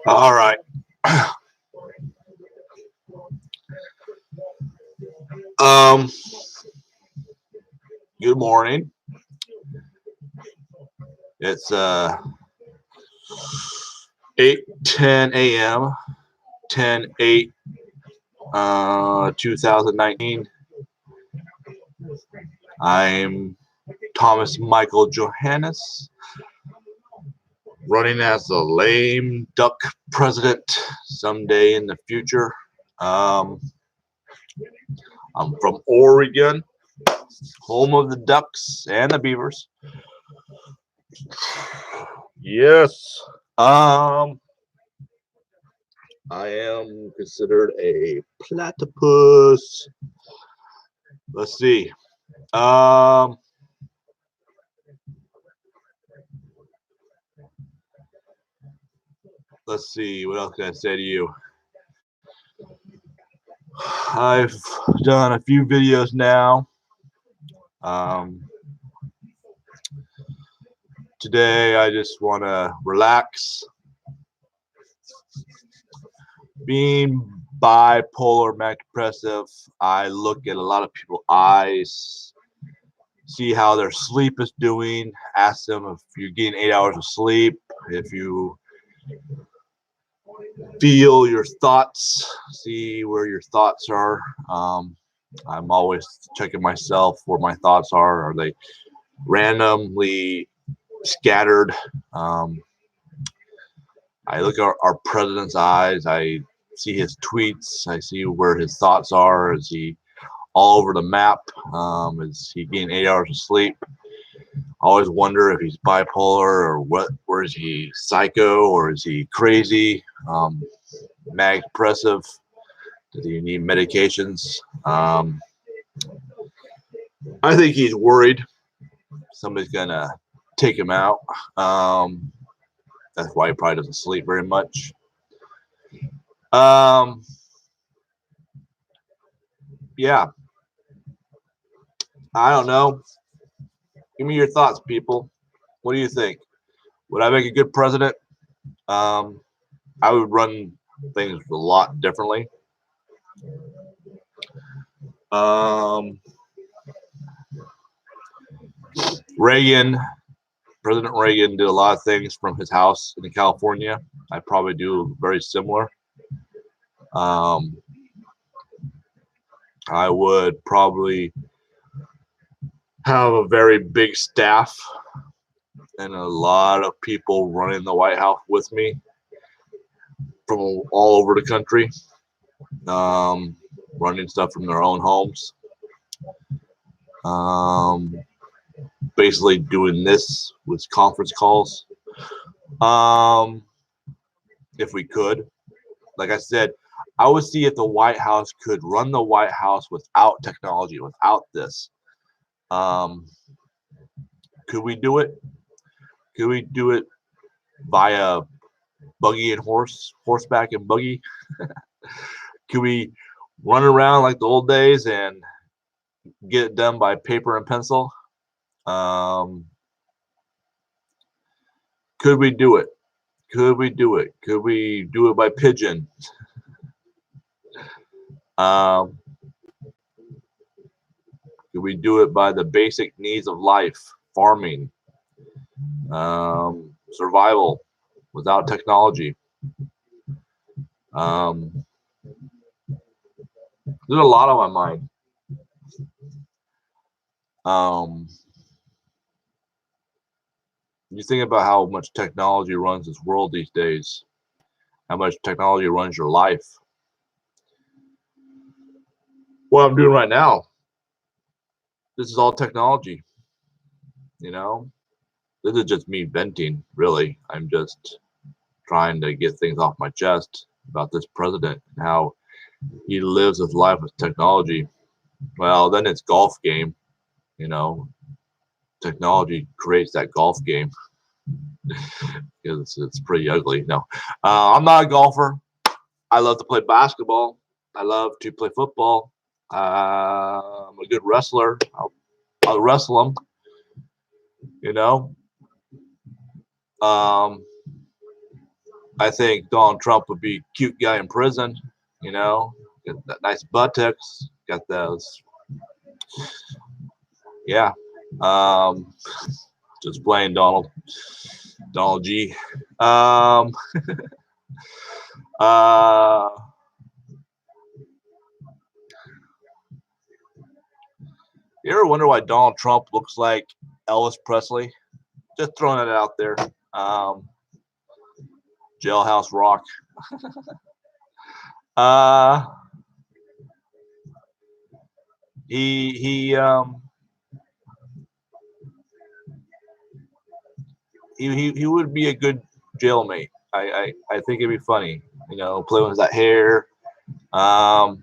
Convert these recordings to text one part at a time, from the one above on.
All right. Um, Good morning. It's 8:10 a.m. 10/8 2019. I'm Thomas Michael Johannes, running as the lame duck president someday in the future. I'm from Oregon, home of the Ducks and the Beavers. Yes. I am considered a platypus. Let's see. Let's see. What else can I say to you? I've done a few videos now. Today I just want to relax. Being bipolar, manic depressive, I look at a lot of people's eyes, see how their sleep is doing, ask them if you're getting 8 hours of sleep, if you feel your thoughts, see where your thoughts are. I'm always checking myself where my thoughts are. Are they randomly scattered? I look at our president's eyes. I see his tweets. I see where his thoughts are. Is he all over the map? Is he getting 8 hours of sleep? I always wonder if he's bipolar or what. Or is he psycho or is he crazy? Manic depressive? Does he need medications? I think he's worried somebody's gonna take him out. That's why he probably doesn't sleep very much. Yeah. I don't know. Give me your thoughts, people. What do you think? Would I make a good president? I would run things a lot differently. President Reagan did a lot of things from his house in California. I probably do very similar. I would probably have a very big staff and a lot of people running the White House with me from all over the country, running stuff from their own homes. Basically doing this with conference calls. If we could, like I said, I would see if the White House could run the White House without technology, without this. Could we do it? Could we do it via buggy and horseback and buggy? Could we run around like the old days and get it done by paper and pencil? Could we do it? Could we do it? Could we do it by pigeon? Could we do it by the basic needs of life, farming, survival, without technology? There's a lot on my mind. You think about how much technology runs this world these days, how much technology runs your life. What I'm doing right now, this is all technology. You know, this is just me venting, really. I'm just trying to get things off my chest about this president and how he lives his life with technology. Well, then it's golf game, you know. Technology creates that golf game. It's pretty ugly. No, I'm not a golfer. I love to play basketball. I love to play football. I'm a good wrestler. I'll wrestle them. You know. I think Donald Trump would be a cute guy in prison. You know, got that nice buttocks. Got those. Yeah. Um, just playing Donald G. Um, uh, you ever wonder why Donald Trump looks like Elvis Presley? Just throwing it out there. Jailhouse Rock. uh, he would be a good jailmate. I think it'd be funny. You know, playing with that hair. I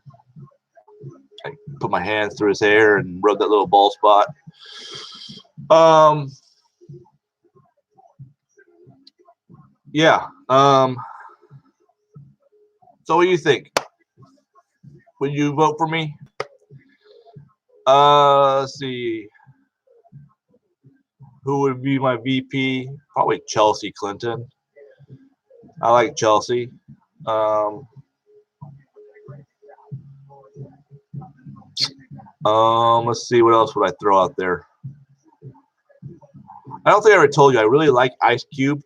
put my hands through his hair and rub that little bald spot. Yeah. So what do you think? Would you vote for me? Let's see. Who would be my VP? Probably Chelsea Clinton. I like Chelsea. Let's see, what else would I throw out there? I don't think I ever told you I really like Ice Cube.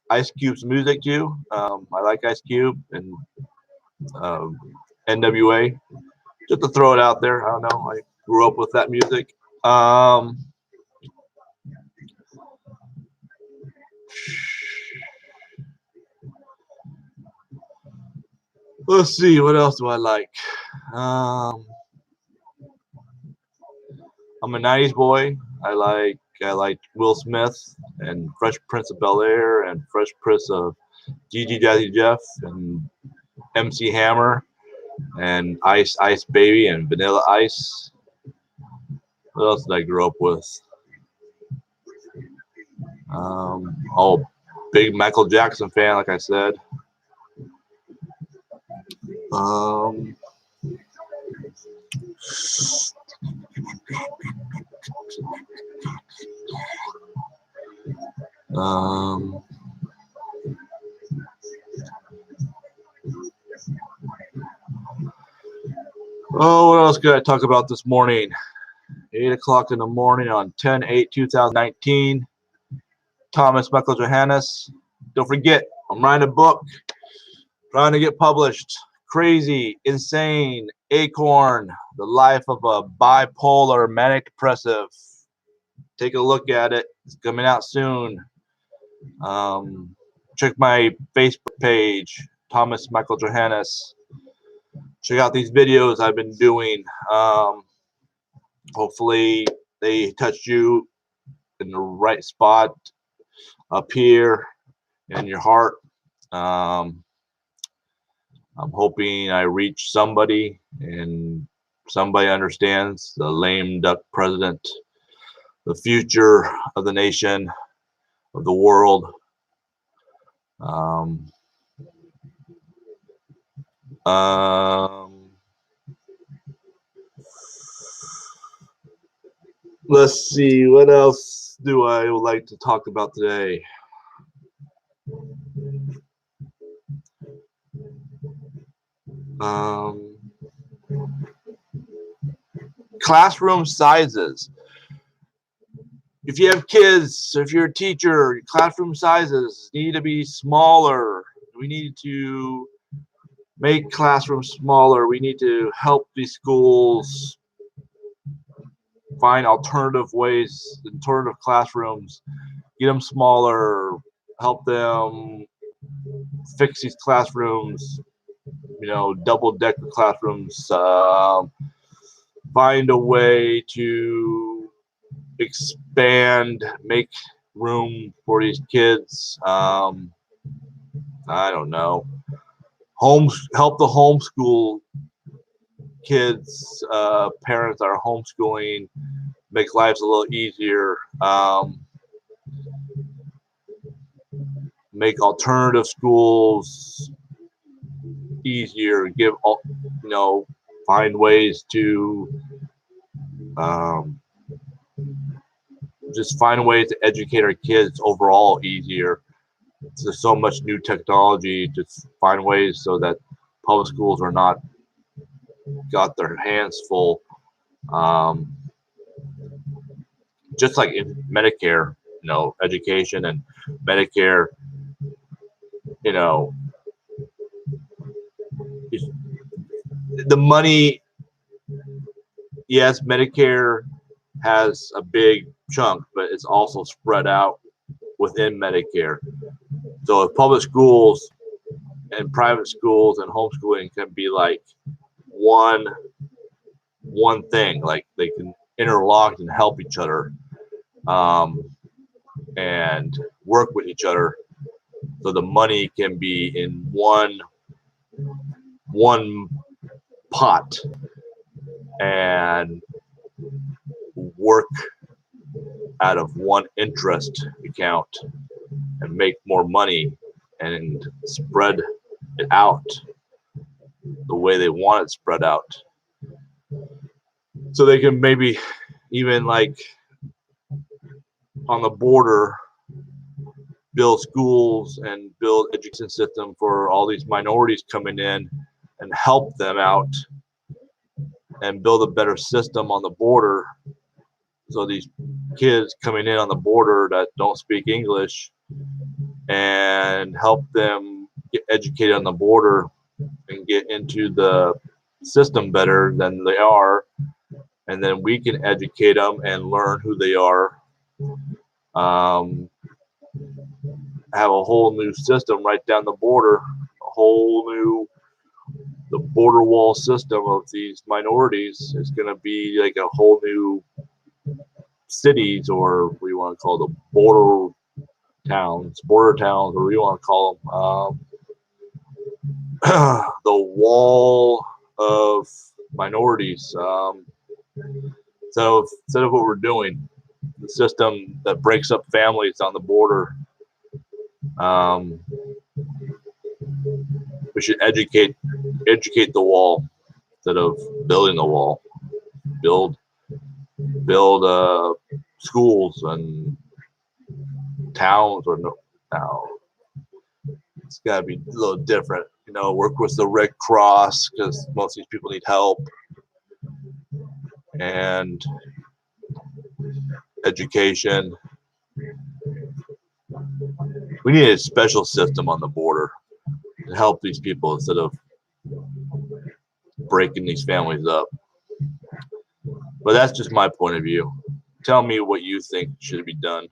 Ice Cube's music too. I like Ice Cube and NWA. Just to throw it out there. I don't know. I grew up with that music. Let's see, what else do I like? I'm a '90s boy. I like Will Smith and Fresh Prince of Bel-Air and Fresh Prince of Gigi Jazzy Jeff and MC Hammer and Ice Baby and Vanilla Ice. What else did I grow up with? Oh, big Michael Jackson fan, like I said. Oh, what else could I talk about this morning? 8 o'clock in the morning on 10/8/2019. Thomas Michael Johannes. Don't forget, I'm writing a book, trying to get published. Crazy, Insane, Acorn, The Life of a Bipolar Manic Depressive. Take a look at it. It's coming out soon. Check my Facebook page, Thomas Michael Johannes. Check out these videos I've been doing. Hopefully they touched you in the right spot up here in your heart. I'm hoping I reach somebody and somebody understands the lame duck president, the future of the nation, of the world. Let's see, what else do I would like to talk about today? Classroom sizes. If you have kids, if you're a teacher, classroom sizes need to be smaller. We need to make classrooms smaller. We need to help these schools find alternative ways, alternative classrooms, get them smaller, help them fix these classrooms, you know, double-decker classrooms, find a way to expand, make room for these kids. I don't know. Help the homeschool kids, parents that are homeschooling, make lives a little easier. Make alternative schools easier. find ways to just find ways to educate our kids overall easier. There's so much new technology. Just find ways so that public schools are not got their hands full. Just like in Medicare, education and Medicare, the money, yes, Medicare has a big chunk, but it's also spread out within Medicare. So if public schools and private schools and homeschooling can be like one thing, like they can interlock and help each other, and work with each other, so the money can be in one pot and work out of one interest account and make more money and spread it out the way they want it spread out. So they can maybe even like on the border build schools and build education system for all these minorities coming in and help them out and build a better system on the border. So these kids coming in on the border that don't speak English, and help them get educated on the border and get into the system better than they are. And then we can educate them and learn who they are. Have a whole new system right down the border, the border wall system of these minorities is going to be like a whole new cities, or what you want to call the border towns, or you want to call them, the wall of minorities. So instead of what we're doing, the system that breaks up families on the border, we should educate the wall instead of building the wall. Build schools and towns, or no, it's got to be a little different. Work with the Red Cross, because most of these people need help, and education. We need a special system on the border to help these people instead of breaking these families up. But that's just my point of view. Tell me what you think should be done.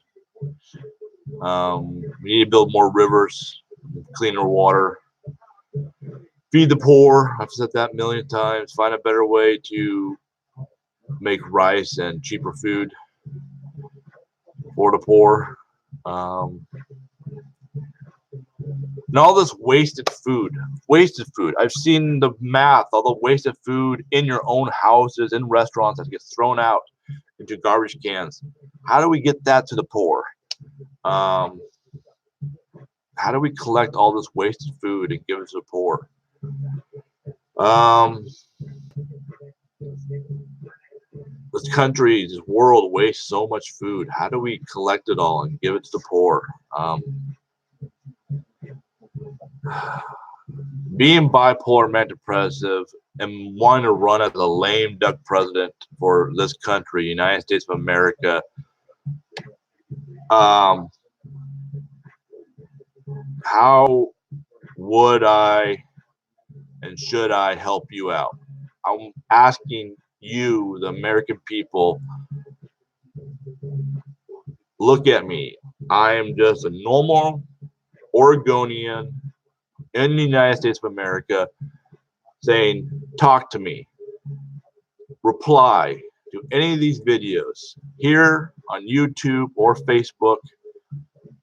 We need to build more rivers, cleaner water, feed the poor. I've said that a million times. Find a better way to make rice and cheaper food for the poor. And all this wasted food. I've seen the math, all the wasted food in your own houses, in restaurants, that gets thrown out into garbage cans. How do we get that to the poor? How do we collect all this wasted food and give it to the poor? This country, this world wastes so much food. How do we collect it all and give it to the poor? Being bipolar, manic depressive, and wanting to run as a lame duck president for this country, United States of America, how would I and should I help you out? I'm asking you, the American people, look at me. I am just a normal Oregonian in the United States of America saying, talk to me. Reply to any of these videos here on YouTube or Facebook.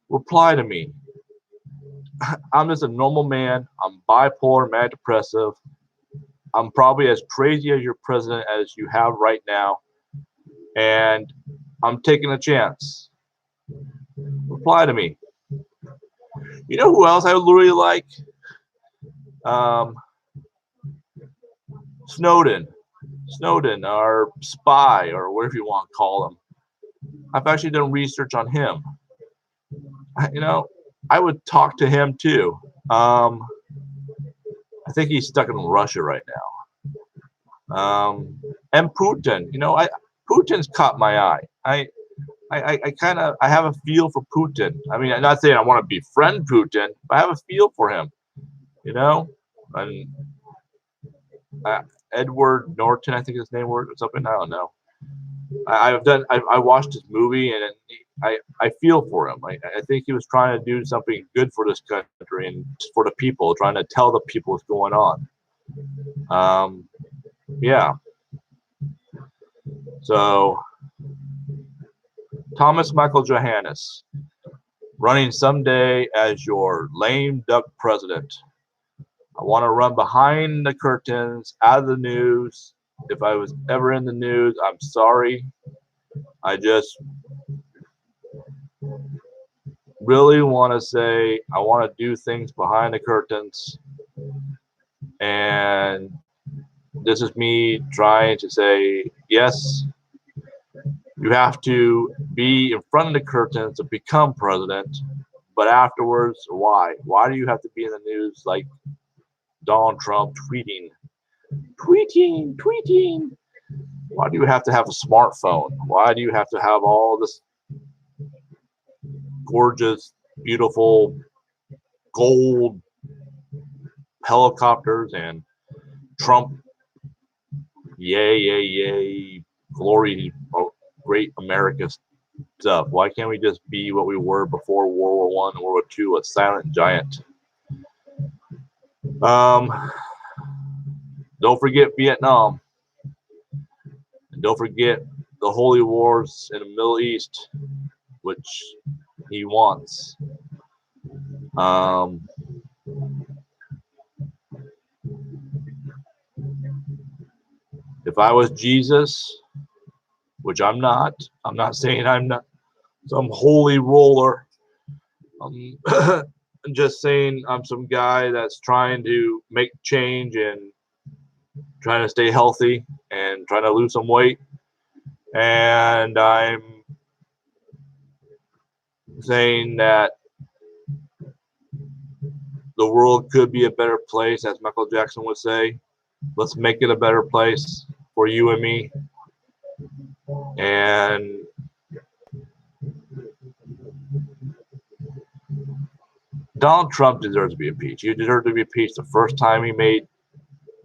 Reply to me. I'm just a normal man. I'm bipolar, manic depressive. I'm probably as crazy as your president as you have right now. And I'm taking a chance. Reply to me. You know who else I really like? Snowden, our spy, or whatever you want to call him. I've actually done research on him. I would talk to him too. I think he's stuck in Russia right now. And Putin, Putin's caught my eye. I have a feel for Putin. I mean, I'm not saying I want to befriend Putin, but I have a feel for him. And Edward Norton, I think his name was, or something. I don't know. I watched his movie, and I feel for him. I think he was trying to do something good for this country and for the people, trying to tell the people what's going on. Yeah. So Thomas Michael Johannes, running someday as your lame duck president. I want to run behind the curtains, out of the news. If I was ever in the news, I'm sorry. I just really want to say I want to do things behind the curtains. And this is me trying to say, yes, you have to be in front of the curtains to become president. But afterwards, why? Why do you have to be in the news like Donald Trump tweeting? Why do you have to have a smartphone? Why do you have to have all this gorgeous, beautiful gold helicopters and Trump, yay, glory, great America stuff? Why can't we just be what we were before World War I and World War II, a silent giant? Don't forget Vietnam. And don't forget the holy wars in the Middle East, which he wants. If I was Jesus, which I'm not saying I'm not some holy roller. I'm just saying I'm some guy that's trying to make change and trying to stay healthy and trying to lose some weight. And I'm saying that the world could be a better place, as Michael Jackson would say. Let's make it a better place for you and me. And Donald Trump deserves to be impeached. He deserved to be impeached the first time he made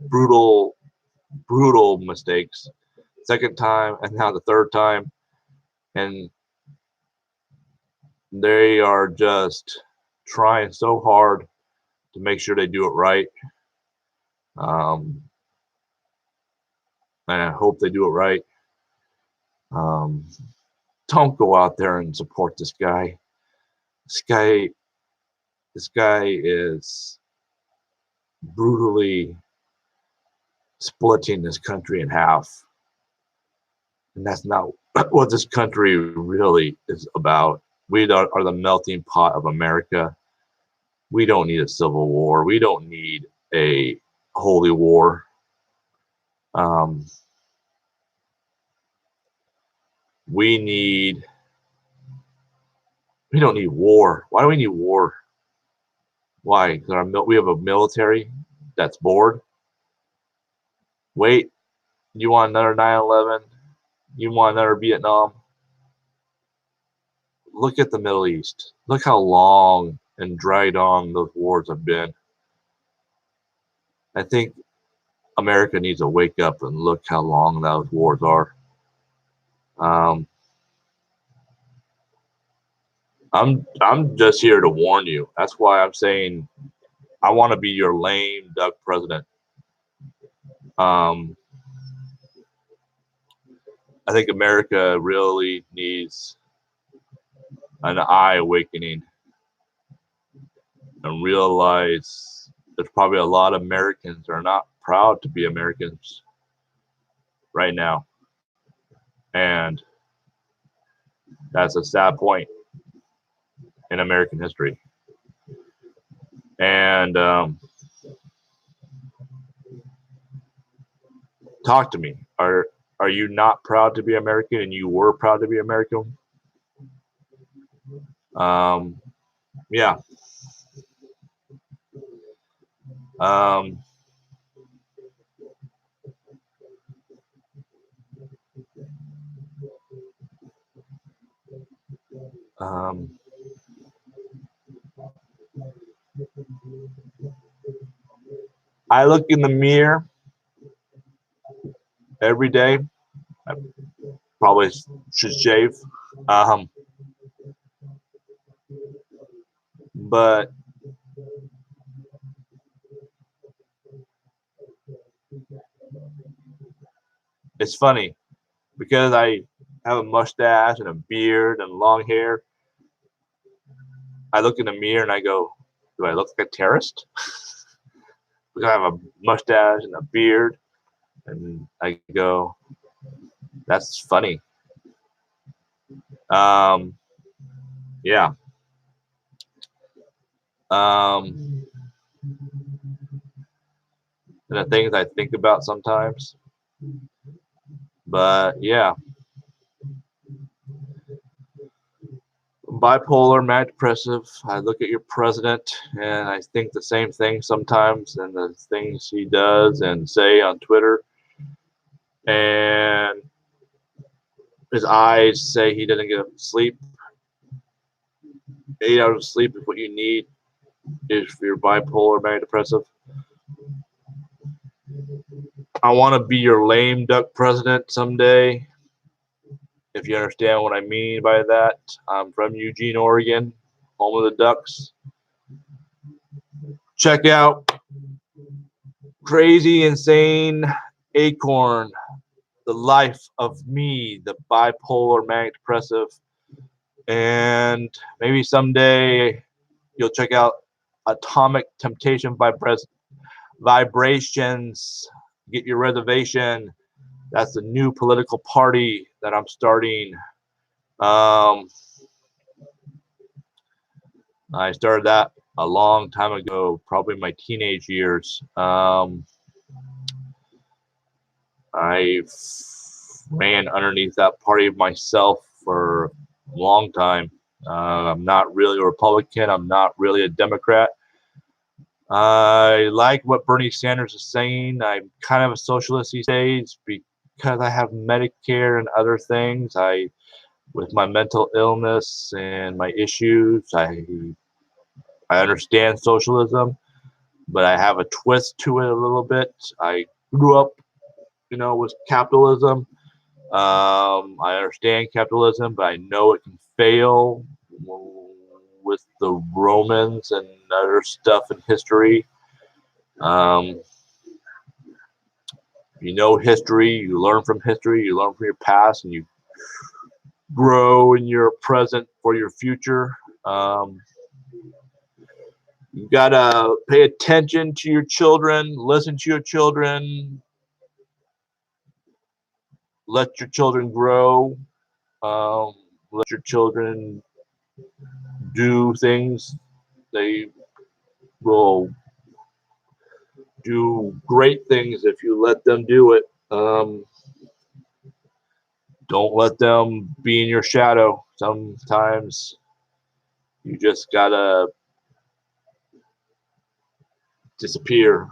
brutal mistakes. Second time, and now the third time. And they are just trying so hard to make sure they do it right. And I hope they do it right. Don't go out there and support this guy. This guy is brutally splitting this country in half. And that's not what this country really is about. We are the melting pot of America. We don't need a civil war. We don't need a holy war. We don't need war. Why do we need war? Why? Because we have a military that's bored. Wait, you want another 9/11? You want another Vietnam? Look at the Middle East. Look how long and dragged on those wars have been. I think America needs to wake up and look how long those wars are. I'm just here to warn you. That's why I'm saying I want to be your lame duck president. I think America really needs an eye awakening and realize there's probably a lot of Americans that are not proud to be Americans right now. And that's a sad point in American history. And Talk to me. Are you not proud to be American, and you were proud to be American? Yeah. Um, um, I look in the mirror every day. I probably should shave. Um, but it's funny because I have a mustache and a beard and long hair. I look in the mirror and I go, "Do I look like a terrorist?" Because I have a mustache and a beard, and I go, "That's funny." Um, yeah. And the things I think about sometimes. But yeah, bipolar, manic depressive. I look at your president and I think the same thing sometimes, and the things he does and say on Twitter. And his eyes say he doesn't get sleep. 8 hours of sleep is what you need if you're bipolar, manic depressive. I want to be your lame duck president someday. If you understand what I mean by that, I'm from Eugene, Oregon, home of the Ducks. Check out Crazy Insane Acorn, the life of me, the bipolar manic depressive. And maybe someday you'll check out Atomic Temptation Vibrations. Get your reservation. That's the new political party that I'm starting. I started that a long time ago, probably my teenage years. I ran underneath that party myself for a long time. I'm not really a Republican. I'm not really a Democrat. I like what Bernie Sanders is saying. I'm kind of a socialist these days because I have Medicare and other things. With my mental illness and my issues, I understand socialism, but I have a twist to it a little bit. I grew up, with capitalism. I understand capitalism, but I know it can fail with the Romans and other stuff in history. You know history, you learn from history, you learn from your past, and you grow in your present for your future. You gotta pay attention to your children, listen to your children, let your children grow, um, let your children do things. They will do great things if you let them do it. Don't let them be in your shadow. Sometimes you just gotta disappear.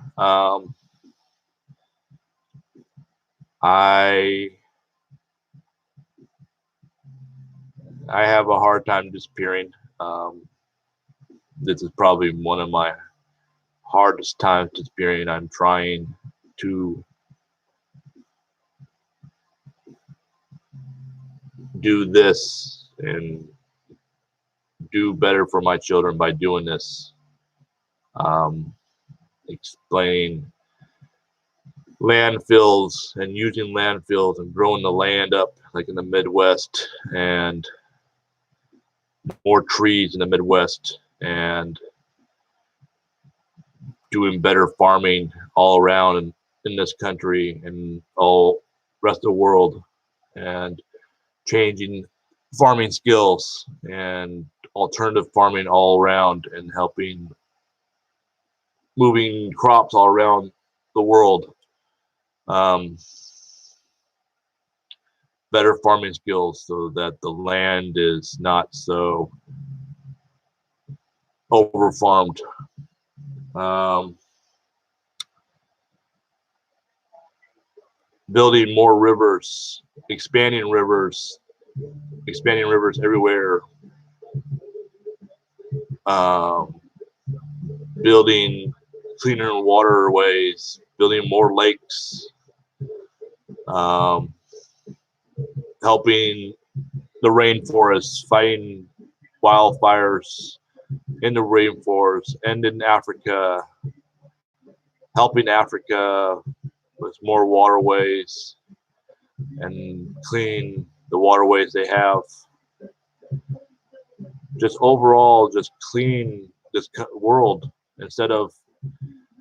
I I have a hard time disappearing. This is probably one of my hardest times disappearing. I'm trying to do this and do better for my children by doing this. Explaining landfills and using landfills and growing the land up like in the Midwest, and more trees in the Midwest, and doing better farming all around in this country and all rest of the world, and changing farming skills and alternative farming all around, and helping moving crops all around the world. Um, better farming skills so that the land is not so over farmed. Building more rivers, expanding rivers everywhere. Um, building cleaner waterways, building more lakes, um, helping the rainforests, fighting wildfires in the rainforest and in Africa, helping Africa with more waterways and clean the waterways they have. Just overall, just clean this world instead of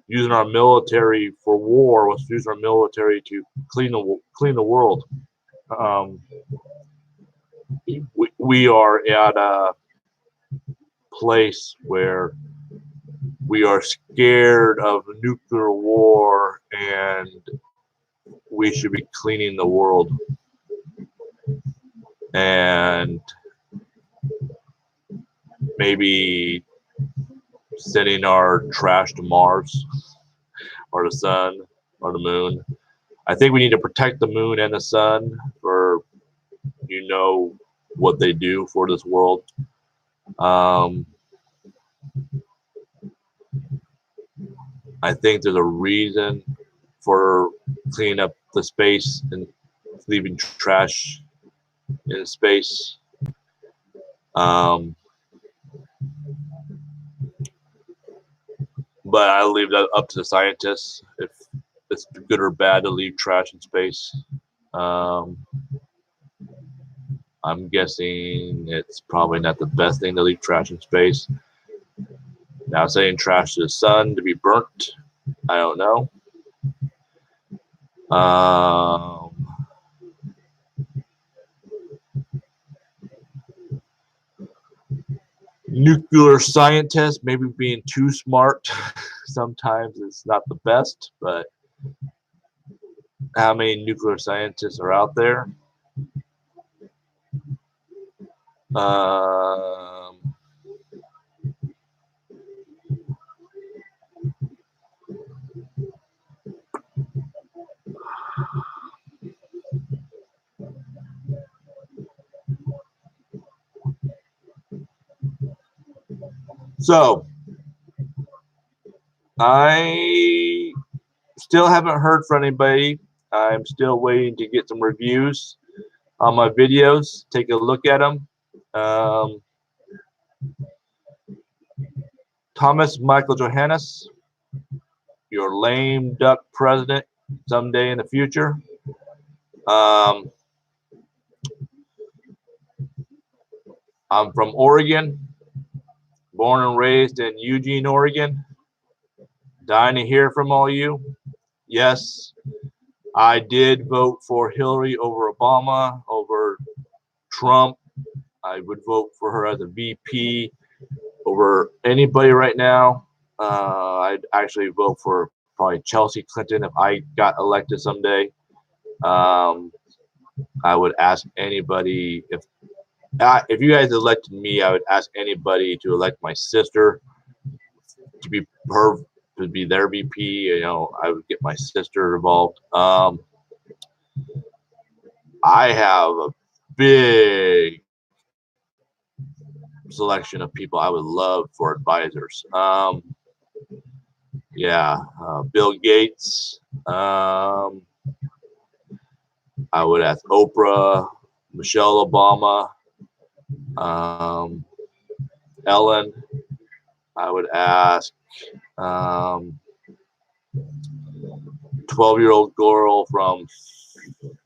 using our military for war. Let's use our military to clean the world. Um, we are at a place where we are scared of nuclear war, and we should be cleaning the world and maybe sending our trash to Mars or the sun or the moon. I think we need to protect the moon and the sun for what they do for this world. I think there's a reason for cleaning up the space and leaving trash in space. But I leave that up to the scientists if it's good or bad to leave trash in space. I'm guessing it's probably not the best thing to leave trash in space. Now, saying trash to the sun to be burnt, I don't know. Nuclear scientists, maybe being too smart sometimes it's not the best, but how many nuclear scientists are out there? So I still haven't heard from anybody. I'm still waiting to get some reviews on my videos. Take a look at them. Thomas Michael Johannes, your lame duck president someday in the future. I'm from Oregon, born and raised in Eugene, Oregon. Dying to hear from all you. Yes, I did vote for Hillary over Obama, over Trump. I would vote for her as a VP over anybody right now. I'd actually vote for probably Chelsea Clinton if I got elected someday. I would ask anybody if you guys elected me, I would ask anybody to elect my sister to be their VP. You know, I would get my sister involved. I have a big selection of people I would love for advisors. Bill Gates. I would ask Oprah, Michelle Obama, Ellen. I would ask 12-year-old girl from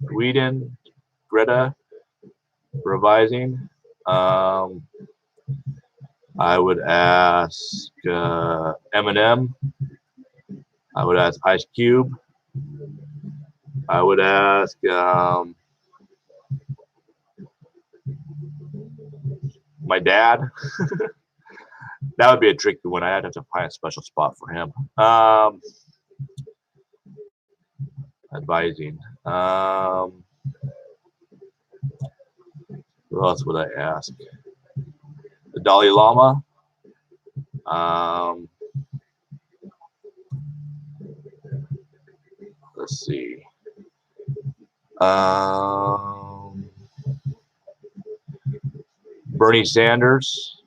Sweden, Greta, revising. I would ask Eminem. I would ask Ice Cube. I would ask my dad. That would be a tricky one. I'd have to find a special spot for him. I advising. Who else would I ask? The Dalai Lama. Let's see. Bernie Sanders.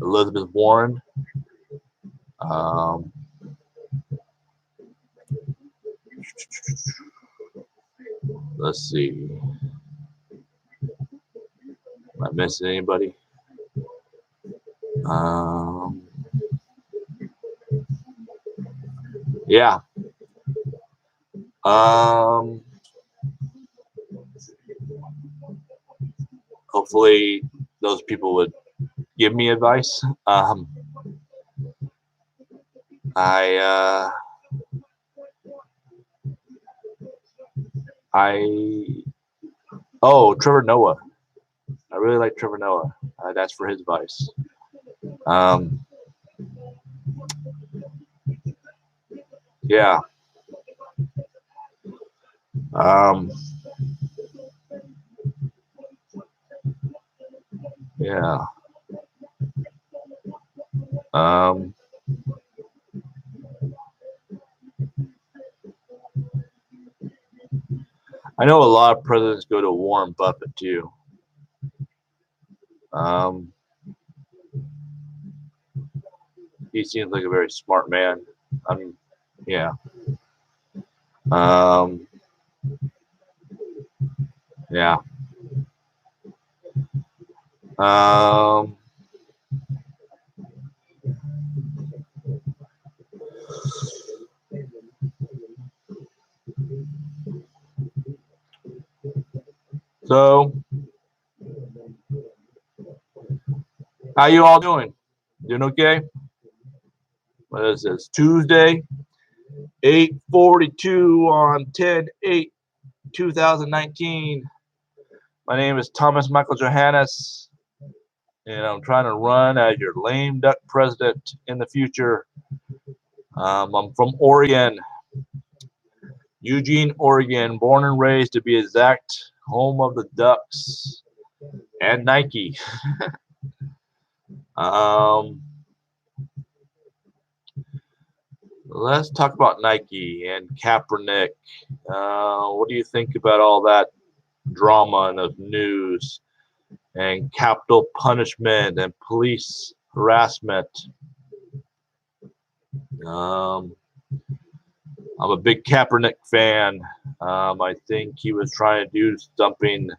Elizabeth Warren. Let's see. Am I missing anybody? Yeah. Hopefully those people would give me advice. Trevor Noah. I really like Trevor Noah. That's for his advice. Yeah. Yeah. I know a lot of presidents go to Warren Buffett too. He seems like a very smart man. Yeah. Yeah. So, how you all doing? Doing okay? What is this? Tuesday, 8:42 on 10/8/2019. My name is Thomas Michael Johannes, and I'm trying to run as your lame duck president in the future. I'm from Oregon, Eugene, Oregon, born and raised, to be exact, home of the Ducks and Nike. Let's talk about Nike and Kaepernick. What do you think about all that drama and the news and capital punishment and police harassment? I'm a big Kaepernick fan. I think he was trying to do something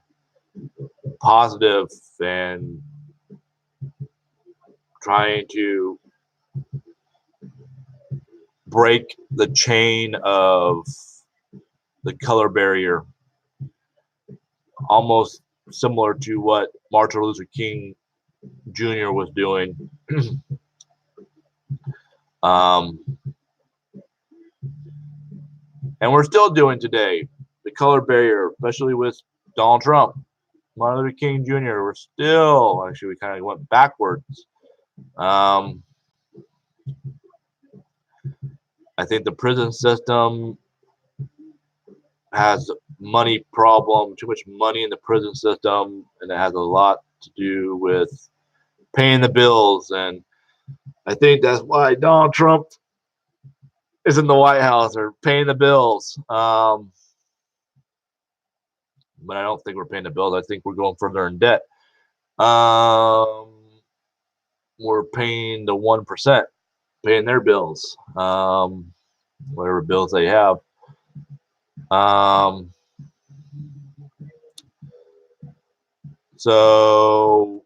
positive and trying to break the chain of the color barrier, almost similar to what Martin Luther King Jr. was doing. And we're still doing today, the color barrier, especially with Donald Trump, Martin Luther King Jr. We're still, actually, we kind of went backwards. I think the prison system has money problem, too much money in the prison system, and it has a lot to do with paying the bills. And I think that's why Donald Trump is in the White House, or paying the bills. But I don't think we're paying the bills. I think we're going further in debt. We're paying the 1%, paying their bills, whatever bills they have. So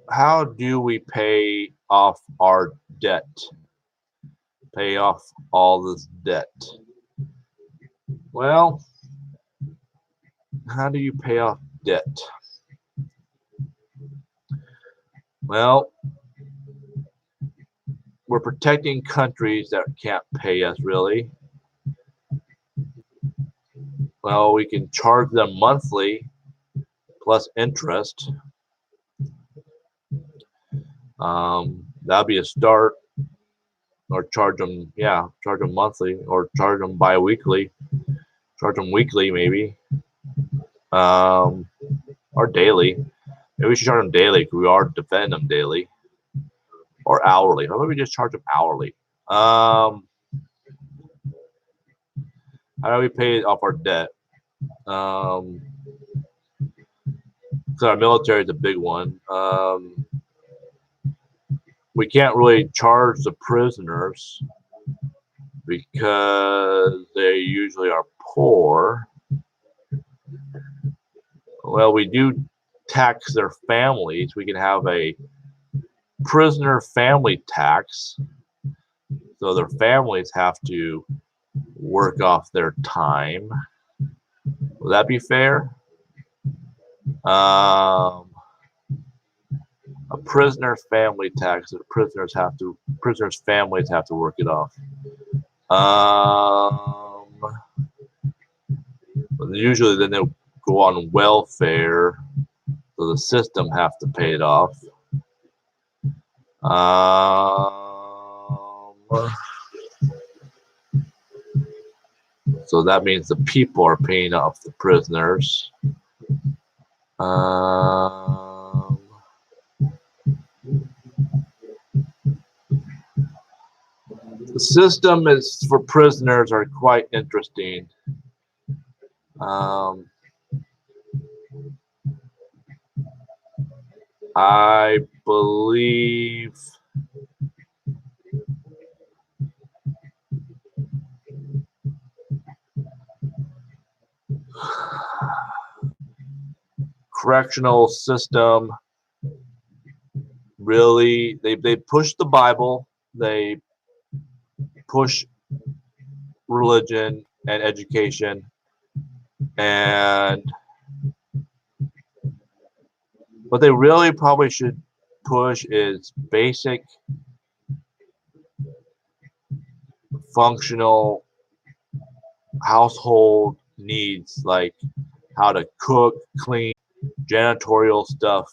how do we pay off our debt? Pay off all this debt? Well, how do you pay off debt? Well, we're protecting countries that can't pay us, really. Well, we can charge them monthly plus interest. That'd be a start. Or charge them, yeah, charge them monthly, or charge them bi-weekly, charge them weekly maybe, or daily. Maybe we should charge them daily because we are defending them daily, or hourly. How about we just charge them hourly? How do we pay off our debt? Because our military is a big one. We can't really charge the prisoners because they usually are poor. Well, we do tax their families. We can have a prisoner family tax, so their families have to work off their time. Will that be fair? A prisoner family tax. The prisoners' families have to work it off. Usually, then they'll go on welfare, so the system have to pay it off. So that means the people are paying off the prisoners. The system is for prisoners are quite interesting. I believe correctional system really they push the Bible, they push religion and education, and what they really probably should push is basic functional household needs, like how to cook, clean, janitorial stuff,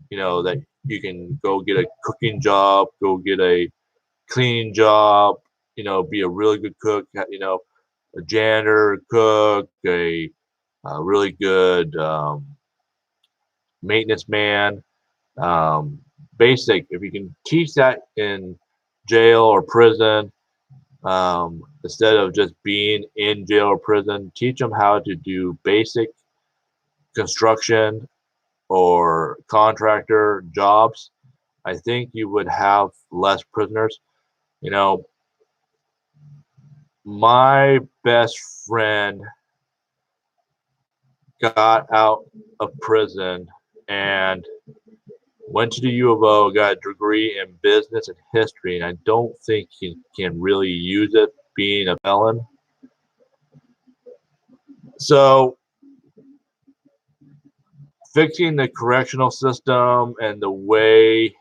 that you can go get a cooking job, go get a cleaning job, be a really good cook, a janitor, cook, a really good maintenance man. Basic, if you can teach that in jail or prison, instead of just being in jail or prison, teach them how to do basic construction or contractor jobs. I think you would have less prisoners. My best friend got out of prison and went to the U of O, got a degree in business and history, and I don't think he can really use it being a felon. So fixing the correctional system and the way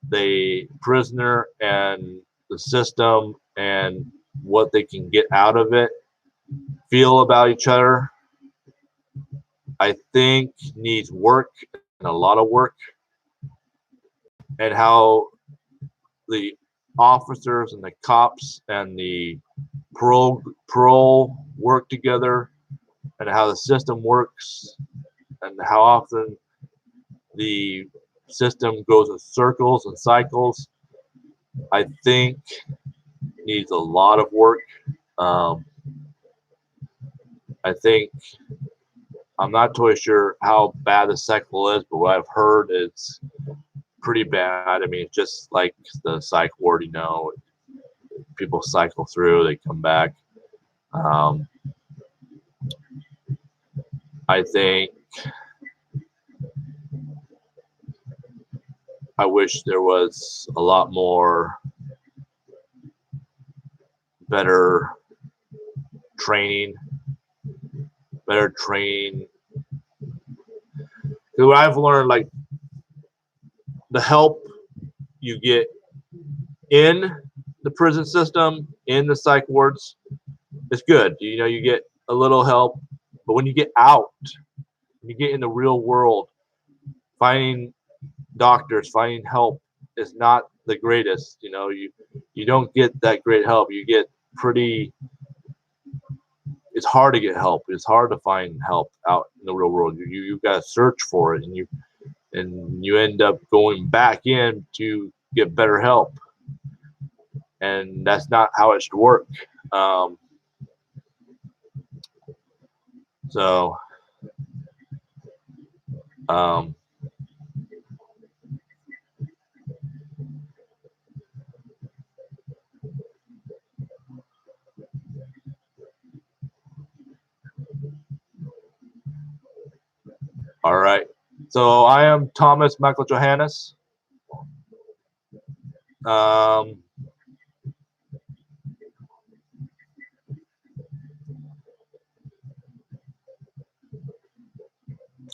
the prisoner and the system and what they can get out of it feel about each other, I think needs work, and a lot of work, and how the officers and the cops and the parole work together, and how the system works, and how often the system goes in circles and cycles, I think needs a lot of work. I think I'm not totally sure how bad the cycle is, but what I've heard is pretty bad. I mean, it's just like the psych ward, people cycle through, they come back. I think I wish there was a lot more better training. What I've learned, like the help you get in the prison system, in the psych wards, is good. You get a little help, but when you get out, when you get in the real world, finding doctors, finding help is not the greatest. You know, you don't get that great help. You get pretty. It's hard to get help. It's hard to find help out in the real world. You got to search for it, and you end up going back in to get better help, and that's not how it should work. Um, so. Um, all right. So I am Thomas Michael Johannes. Um,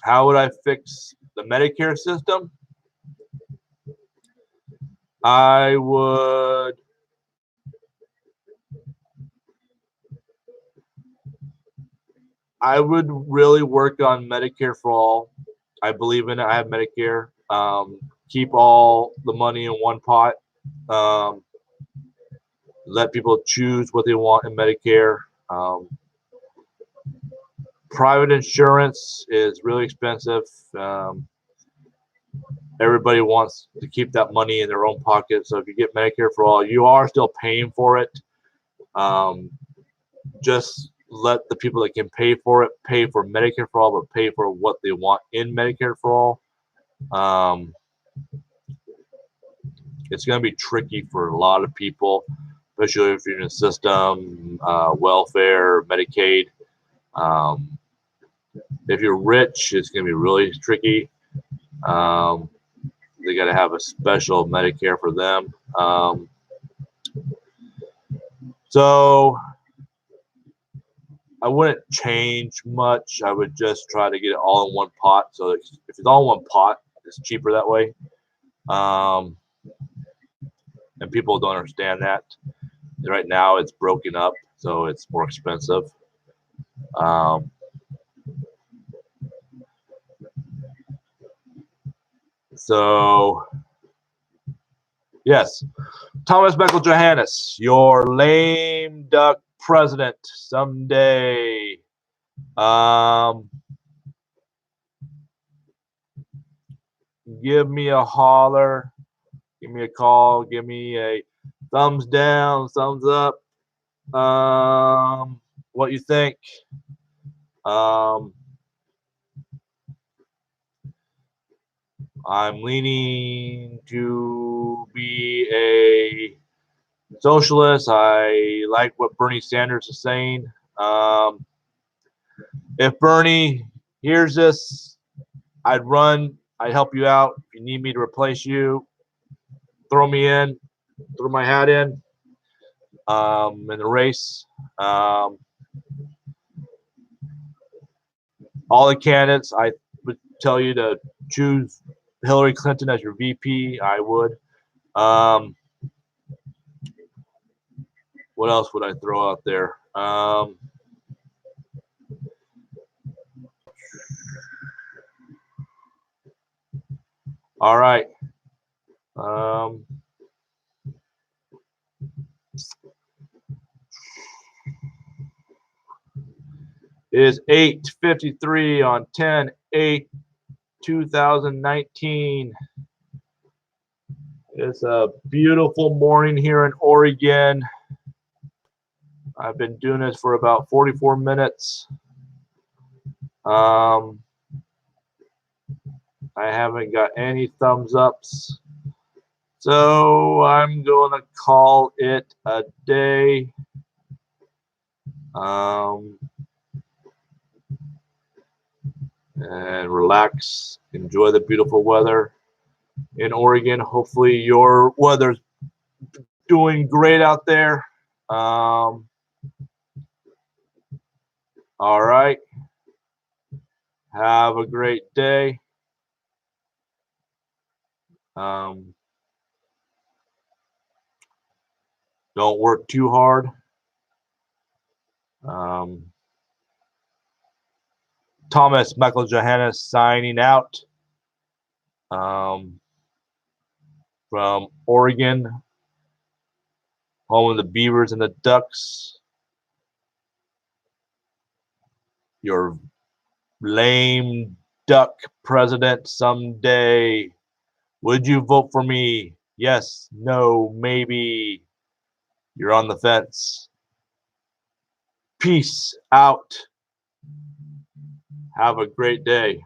how would I fix the Medicare system? I would really work on Medicare for all. I believe in it. I have Medicare. Keep all the money in one pot. Um, let people choose what they want in Medicare. Private insurance is really expensive. Everybody wants to keep that money in their own pocket. So if you get Medicare for all, you are still paying for it. Just let the people that can pay for it pay for Medicare for all, but pay for what they want in Medicare for all. It's going to be tricky for a lot of people, especially if you're in a system, welfare, Medicaid. If you're rich, it's going to be really tricky. They got to have a special Medicare for them. So I wouldn't change much. I would just try to get it all in one pot. So if it's all in one pot, it's cheaper that way. And people don't understand that. Right now, it's broken up, so it's more expensive. So, yes, Thomas Michael Johannes, your lame duck president someday. Give me a holler, give me a call, give me a thumbs down, thumbs up. What you think? I'm leaning to be a socialist. I like what Bernie Sanders is saying. If Bernie hears this, I'd run. I'd help you out. If you need me to replace you, throw me in, throw my hat in the race. All the candidates, I would tell you to choose Hillary Clinton as your VP. I would. What else would I throw out there? All right. It is 8:53 on 10/8/2019. It's a beautiful morning here in Oregon. I've been doing this for about 44 minutes. I haven't got any thumbs ups. So I'm going to call it a day. And relax, enjoy the beautiful weather in Oregon. Hopefully your weather's doing great out there. All right. Have a great day. Don't work too hard. Thomas Michael Johannes signing out. from Oregon, home of the Beavers and the Ducks. Your lame duck president someday. Would you vote for me? Yes, no, maybe. You're on the fence. Peace out. Have a great day.